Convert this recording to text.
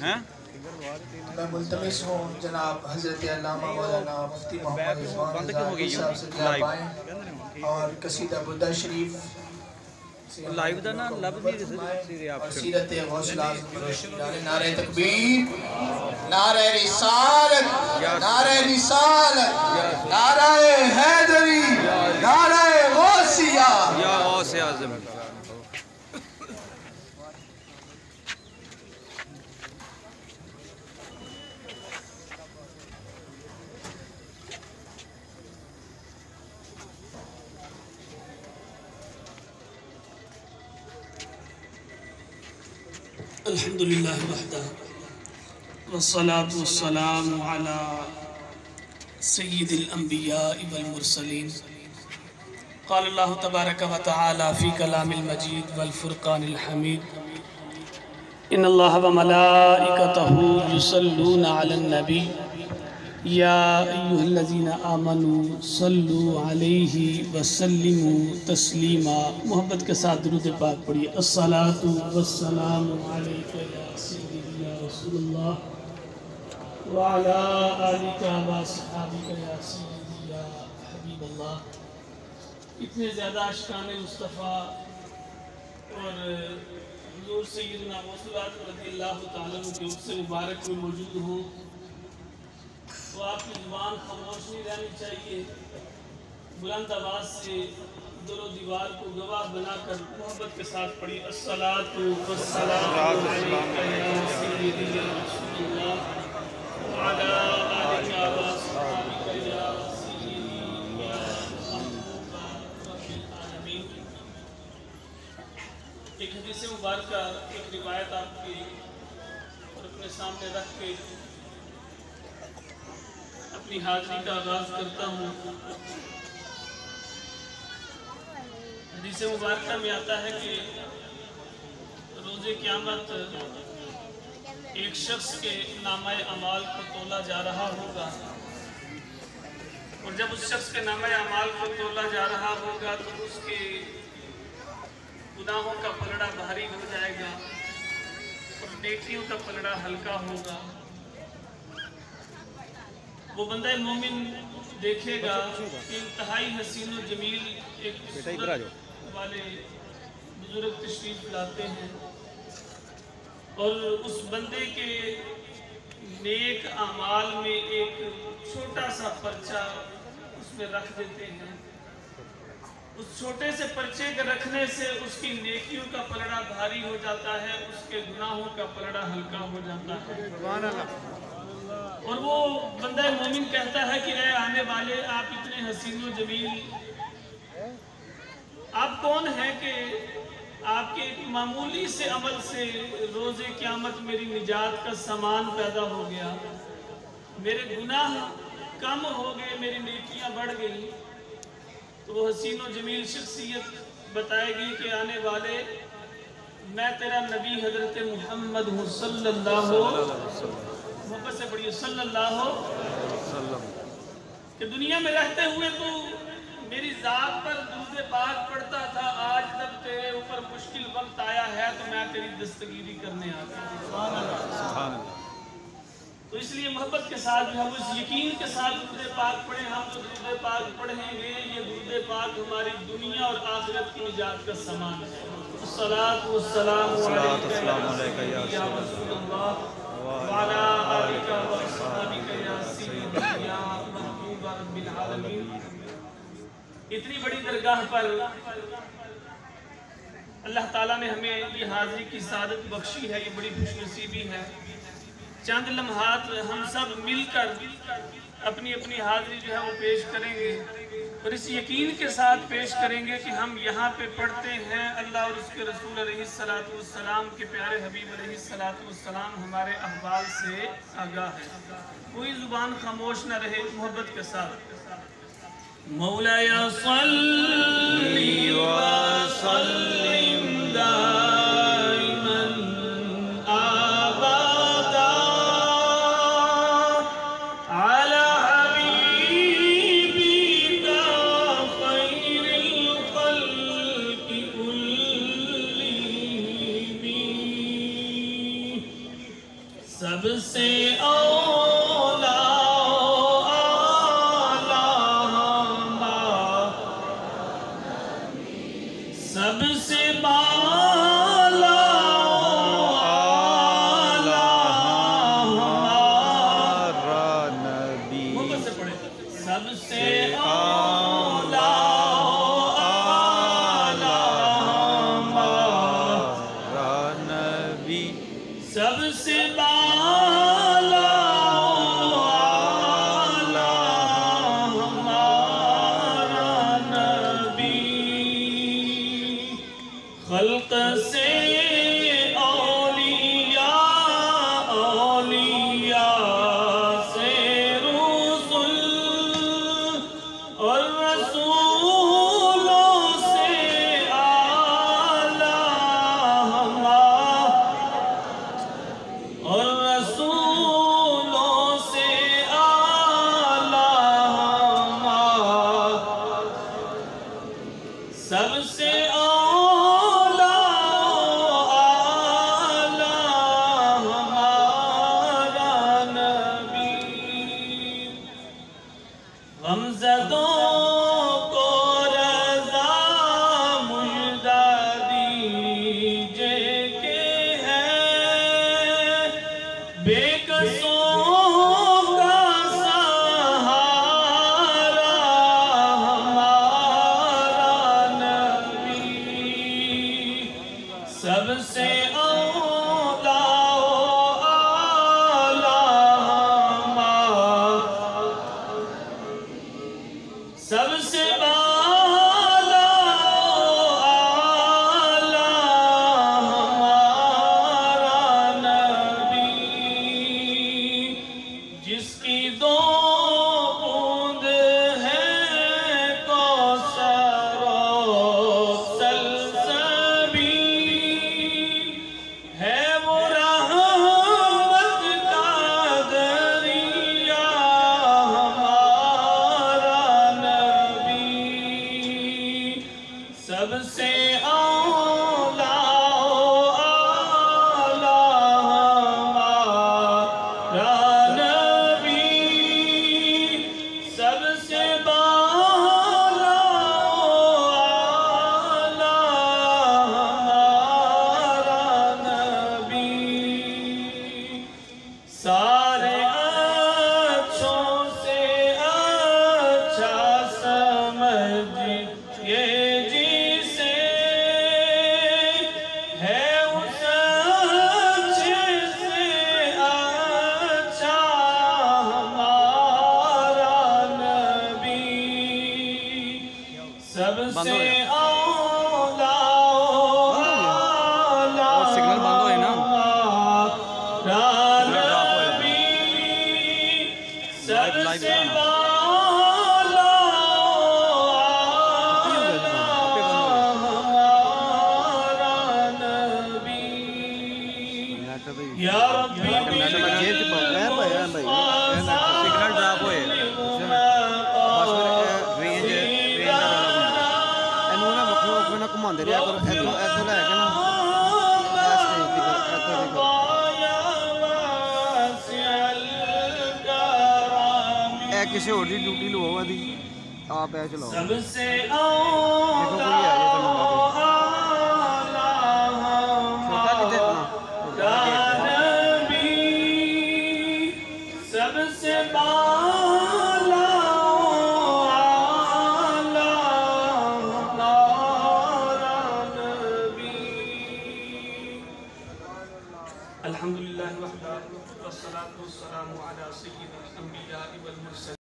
میں ملتمس ہوں جناب حضرت علامہ مولانا مفتی محمد رضوان رضا صاحب سے کہ آپ آئیں اور قصیدہ بردہ شریف لائیو دا نا لب نہیں اور سیرت غوث الاعظم کی روشنی ڈالیں۔ نعرہ تکبیر، نعرہ رسالت، نعرہ رسالت، نعرہ حیدری، نعرہ غوثیہ، یا غوث اعظم۔ الحمدللہ وحدہ والصلاة والسلام على سید الانبیاء والمرسلین قال اللہ تبارک و تعالی فی کلام المجید والفرقان الحمید ان اللہ وملائکتہ یصلون علی النبی یا ایہا الذین آمنوا صلوا علیہ وسلموا تسلیما۔ محبت کے ساتھ درود پاک پڑھیے۔ الصلاة والسلام علیکہ یا سیدی یا رسول اللہ وعلا آلکہ واصحابکہ یا سیدی یا حبیب اللہ۔ اتنے زیادہ عاشقان مصطفیٰ اور حضور سیدنا غوث الاعظم رضی اللہ تعالیٰ عنہ کے عرص مبارک میں موجود ہوں تو آپ کی زبان خاموش نہیں رہنی چاہیے۔ بلند آواز سے دل و دیوار کو گواہ بنا کر محبت کے ساتھ پڑھی الصلاة والسلام علیکہ یا سیدی یا رسول اللہ وعلا آلکہ واصحابکہ یا سیدی یا محبوب رب العالمین۔ ایک حدیث مبارکہ، ایک روایت آپ کی اور اپنے سامنے رکھ کے اپنی حاضری کا آغاز کرتا ہوں۔ حدیث مبارکہ میں آتا ہے کہ روز قیامت ایک شخص کے نامہ اعمال کو تولا جا رہا ہوگا، اور جب اس شخص کے نامہ اعمال کو تولا جا رہا ہوگا تو اس کے گناہوں کا پلڑا بھاری ہو جائے گا اور نیکیوں کا پلڑا ہلکا ہوگا۔ وہ بندہ مومن دیکھے گا کہ انتہائی حسین و جمیل ایک صورت والے بزرگ تشریف لاتے ہیں اور اس بندے کے نیک اعمال میں ایک چھوٹا سا پرچہ اس میں رکھ دیتے ہیں۔ اس چھوٹے سے پرچے کے رکھنے سے اس کی نیکیوں کا پلڑا بھاری ہو جاتا ہے، اس کے گناہوں کا پلڑا ہلکا ہو جاتا ہے۔ سبحان اللہ۔ اور وہ بندہ مومن کہتا ہے کہ اے آنے والے، آپ اتنے حسین و جمیل، آپ کون ہیں کہ آپ کے ایک معمولی سے عمل سے روز قیامت میری نجات کا سامان پیدا ہو گیا، میرے گناہ کم ہو گئے، میری نیکیاں بڑھ گئی۔ تو وہ حسین و جمیل شخصیت بتائے گی کہ آنے والے، میں تیرا نبی حضرت محمد ہوں صلی اللہ علیہ وسلم۔ محبت سے پڑھیے صلی اللہ علیہ وسلم۔ کہ دنیا میں رہتے ہوئے تو میری ذات پر درود پاک پڑھتا تھا، آج جب تیرے اوپر مشکل وقت آیا ہے تو میں تیری دستگیری کرنے آتا ہوں۔ سبحان اللہ۔ تو اس لیے محبت کے ساتھ بھی ہم اس یقین کے ساتھ درود پاک پڑھیں، ہم جو درود پاک پڑھیں گے یہ درود پاک ہماری دنیا اور آخرت کی نجات کا سامان ہے۔ الصلاة والسلام علیکہ یا رسول اللہ وعلا آلکہ واصحابکہ یا سیدی یا محبوب رب العالمین۔ اتنی بڑی درگاہ پر اللہ تعالیٰ نے ہمیں یہ حاضری کی سعادت بخشی ہے، یہ بڑی خوش نصیبی ہے۔ چند لمحات ہم سب مل کر اپنی اپنی حاضری جو ہے وہ پیش کریں گے، اور اس یقین کے ساتھ پیش کریں گے کہ ہم یہاں پہ پڑھتے ہیں اللہ اور اس کے رسول علیہ السلام کے پیارے حبیب علیہ السلام ہمارے احوال سے آگاہ ہے۔ کوئی زبان خاموش نہ رہے، محبت کے ساتھ مولاي صلی وسلم دائما ابدا على حبيبك خير الخلق كلهم سب سے اولا سب سے بالا ہمارا نبی سب سے اولا ہمارا نبی سب سے بالا ہمارا نبی خلق سے اولیاء سے رسل اور رسولوں سے اعلیٰ اور رسولوں سے اعلیٰ سب سے غمزدوں کو رضا مجدہ دیجے کہ ہے بے قصوں کا سہارا ہمارا نبی سب سے سب سے بالا ہمارا نبی جس کی دو بوند ہے کوثر و سلسبیل ہے وہ رحمت کا دریا سب سے اولا ہمارا نبی سب سے بالا ہمارا نبی سارے اچھوں سے اچھا سمجھئے سب سے اولا سگنل بند ہوئے نا نبی سب سے بالا ہمارا نبی یا ربی سگنل ڈراپ ہوئے گھماندے رہیا کرو ادھر لے کے نا اے کسی اور دی ڈیوٹی لو دی آپ اے چلاؤ سب سے اولا نبی سب سے بالا الحمدللہ والصلاة والسلام علی سید الانبیاء والمرسلین